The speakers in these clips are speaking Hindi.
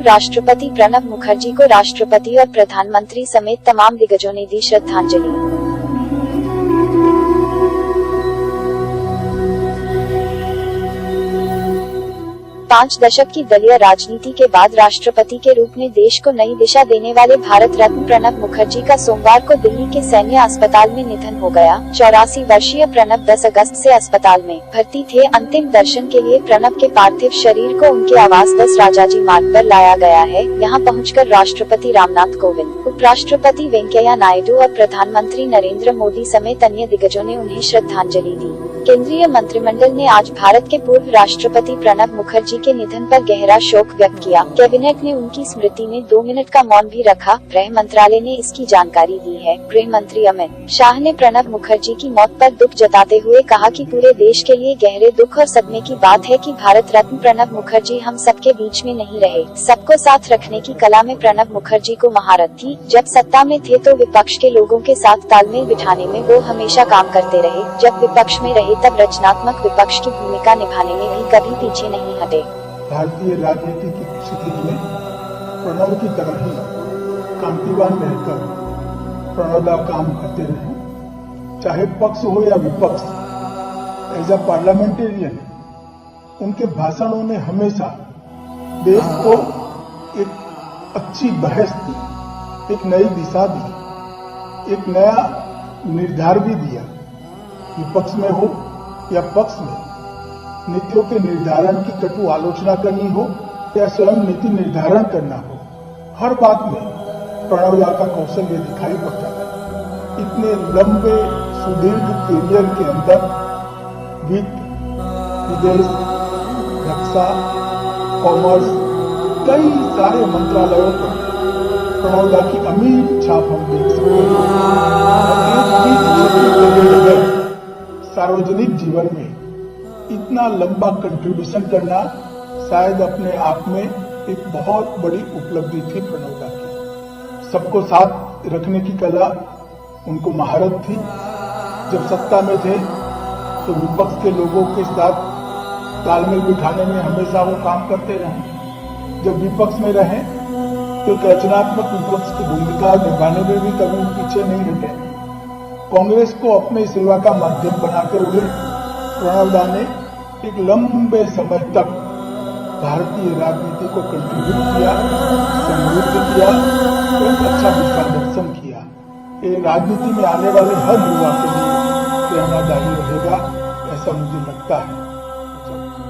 राष्ट्रपति प्रणब मुखर्जी को राष्ट्रपति और प्रधानमंत्री समेत तमाम दिग्गजों ने दी श्रद्धांजलि। 5 दशक की दलीय राजनीति के बाद राष्ट्रपति के रूप में देश को नई दिशा देने वाले भारत रत्न प्रणब मुखर्जी का सोमवार को दिल्ली के सैन्य अस्पताल में निधन हो गया। 84 वर्षीय प्रणब 10 अगस्त से अस्पताल में भर्ती थे। अंतिम दर्शन के लिए प्रणब के पार्थिव शरीर को उनके आवास 10 राजाजी मार्ग पर लाया गया है। यहाँ पहुंचकर राष्ट्रपति रामनाथ कोविंद, उपराष्ट्रपति वेंकैया नायडू और प्रधानमंत्री नरेंद्र मोदी समेत अन्य दिग्गजों ने उन्हें श्रद्धांजलि दी। केंद्रीय मंत्रिमंडल ने आज भारत के पूर्व राष्ट्रपति प्रणब मुखर्जी के निधन पर गहरा शोक व्यक्त किया। कैबिनेट ने उनकी स्मृति में 2 मिनट का मौन भी रखा। गृह मंत्रालय ने इसकी जानकारी दी है। गृह मंत्री अमित शाह ने प्रणब मुखर्जी की मौत पर दुख जताते हुए कहा कि पूरे देश के लिए गहरे दुख और सदमे की बात है कि भारत रत्न प्रणब मुखर्जी हम सबके बीच में नहीं रहे। सबको साथ रखने की कला में प्रणब मुखर्जी को महारत थी। जब सत्ता में थे तो विपक्ष के लोगों के साथ तालमेल बिठाने में वो हमेशा काम करते रहे। जब विपक्ष में रहे तब रचनात्मक विपक्ष की भूमिका निभाने में भी कभी पीछे नहीं हटे। भारतीय राजनीति की स्थिति में प्रणब की तरह ही कांतिवान रहकर प्रणबदा काम करते रहे, चाहे पक्ष हो या विपक्ष। एज अ पार्लियामेंटेरियन उनके भाषणों ने हमेशा देश को एक अच्छी बहस दी, एक नई दिशा दी, एक नया निर्धार भी दिया। विपक्ष में हो या पक्ष में, नीतियों के निर्धारण की कटु आलोचना करनी हो या स्वयं नीति निर्धारण करना हो, हर बात में प्रणबदा का कौशल ये दिखाई पड़ता है। इतने लंबे सुदीर्घ करियर के अंदर वित्त, विदेश, रक्षा, कॉमर्स, कई सारे मंत्रालयों पर प्रणबदा की अमीर छाप हम देख सकते हैं। सार्वजनिक जीवन में इतना लंबा कंट्रीब्यूशन करना शायद अपने आप में एक बहुत बड़ी उपलब्धि थी प्रणबदा की। सबको साथ रखने की कला उनको महारत थी। जब सत्ता में थे तो विपक्ष के लोगों के साथ तालमेल बिठाने में हमेशा वो काम करते रहे। जब विपक्ष में रहे तो रचनात्मक विपक्ष की भूमिका निभाने में भी कभी पीछे नहीं हटे। कांग्रेस को अपने सेवा का माध्यम बनाकर हुए प्रणबदा ने एक लंबे समय तक भारतीय राजनीति को कंट्रीब्यूट किया, समृद्ध किया और एक अच्छा दिशादर्शन किया। ये राजनीति में आने वाले हर युवा के लिए प्रेरणादायी रहेगा, ऐसा मुझे लगता है।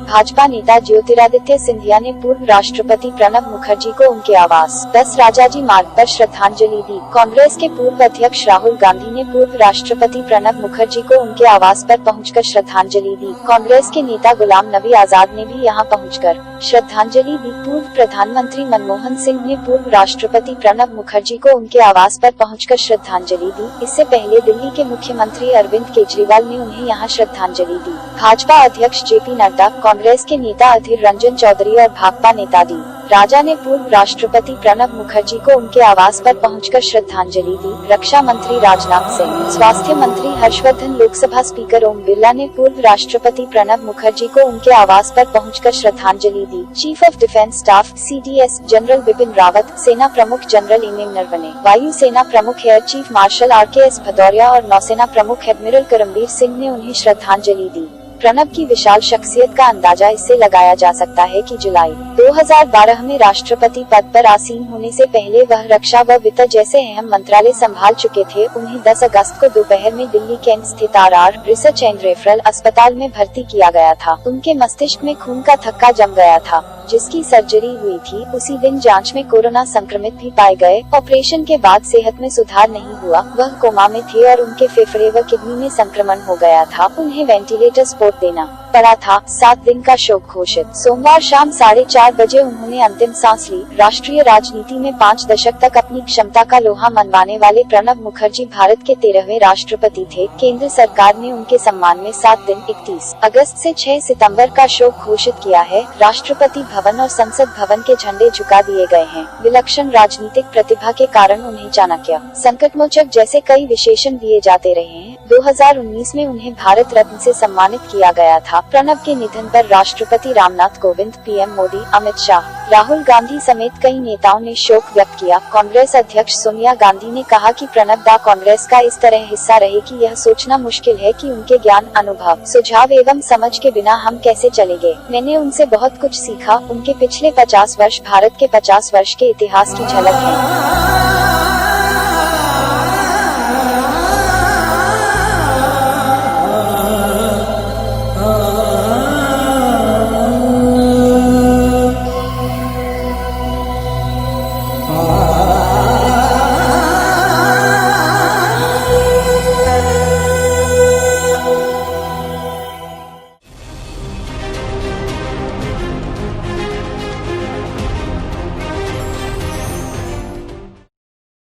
भाजपा नेता ज्योतिरादित्य सिंधिया ने पूर्व राष्ट्रपति प्रणब मुखर्जी को उनके आवास 10 राजाजी मार्ग पर श्रद्धांजलि दी। कांग्रेस के पूर्व अध्यक्ष राहुल गांधी ने पूर्व राष्ट्रपति प्रणब मुखर्जी को उनके आवास पर पहुंचकर श्रद्धांजलि दी। कांग्रेस के नेता गुलाम नबी आजाद ने भी यहां पहुंचकर श्रद्धांजलि दी। पूर्व प्रधानमंत्री मनमोहन सिंह ने पूर्व राष्ट्रपति प्रणब मुखर्जी को उनके आवास पर पहुंचकर श्रद्धांजलि दी। इससे पहले दिल्ली के मुख्यमंत्री अरविंद केजरीवाल ने उन्हें यहां श्रद्धांजलि दी। भाजपा अध्यक्ष जेपी नड्डा, कांग्रेस के नेता अधीर रंजन चौधरी और भाकपा नेता डी राजा ने पूर्व राष्ट्रपति प्रणब मुखर्जी को उनके आवास पर पहुंचकर श्रद्धांजलि दी। रक्षा मंत्री राजनाथ सिंह, स्वास्थ्य मंत्री हर्षवर्धन, लोकसभा स्पीकर ओम बिरला ने पूर्व राष्ट्रपति प्रणब मुखर्जी को उनके आवास पर पहुंचकर श्रद्धांजलि दी। Chief of defence staff CDS general Bipin Rawat, सेना प्रमुख जनरल एम नरवणे, वायु सेना प्रमुख air chief marshal RKS Bhadauria और नौसेना प्रमुख एडमिरल करमबीर सिंह ने उन्हें श्रद्धांजलि दी। प्रणब की विशाल शख्सियत का अंदाजा इससे लगाया जा सकता है कि जुलाई 2012 में राष्ट्रपति पद पर आसीन होने से पहले वह रक्षा व वित्त जैसे अहम मंत्रालय संभाल चुके थे। उन्हें 10 अगस्त को दोपहर में दिल्ली के एम्स स्थित RR रिसर्च एंड रेफरल अस्पताल में भर्ती किया गया था। उनके मस्तिष्क में खून का थक्का जम गया था, जिसकी सर्जरी हुई थी। उसी दिन जांच में कोरोना संक्रमित भी पाए गए। ऑपरेशन के बाद सेहत में सुधार नहीं हुआ। वह कोमा में थे और उनके फेफड़े व किडनी में संक्रमण हो गया था। उन्हें वेंटिलेटर सपोर्ट देना पड़ा था। 7 दिन का शोक घोषित। सोमवार शाम 4:30 बजे उन्होंने अंतिम सांस ली। राष्ट्रीय राजनीति में 5 दशक तक अपनी क्षमता का लोहा मनवाने वाले प्रणब मुखर्जी भारत के 13वें राष्ट्रपति थे। केंद्र सरकार ने उनके सम्मान में 7 दिन 31 अगस्त से 6 सितंबर का शोक घोषित किया है। राष्ट्रपति भवन और संसद भवन के झंडे झुका दिए गए हैं। विलक्षण राजनीतिक प्रतिभा के कारण उन्हें चाणक्य, संकटमोचक जैसे कई विशेषण दिए जाते रहे हैं। 2019 में उन्हें भारत रत्न से सम्मानित किया गया था। प्रणब के निधन पर राष्ट्रपति रामनाथ कोविंद, पीएम मोदी, अमित शाह, राहुल गांधी समेत कई नेताओं ने शोक व्यक्त किया। कांग्रेस अध्यक्ष सोनिया गांधी ने कहा कि प्रणब दा कांग्रेस का इस तरह हिस्सा रहे कि यह सोचना मुश्किल है कि उनके ज्ञान, अनुभव, सुझाव एवं समझ के बिना हम कैसे चलेंगे। मैंने उनसे बहुत कुछ सीखा। उनके पिछले 50 वर्ष भारत के 50 वर्ष के इतिहास की झलक है।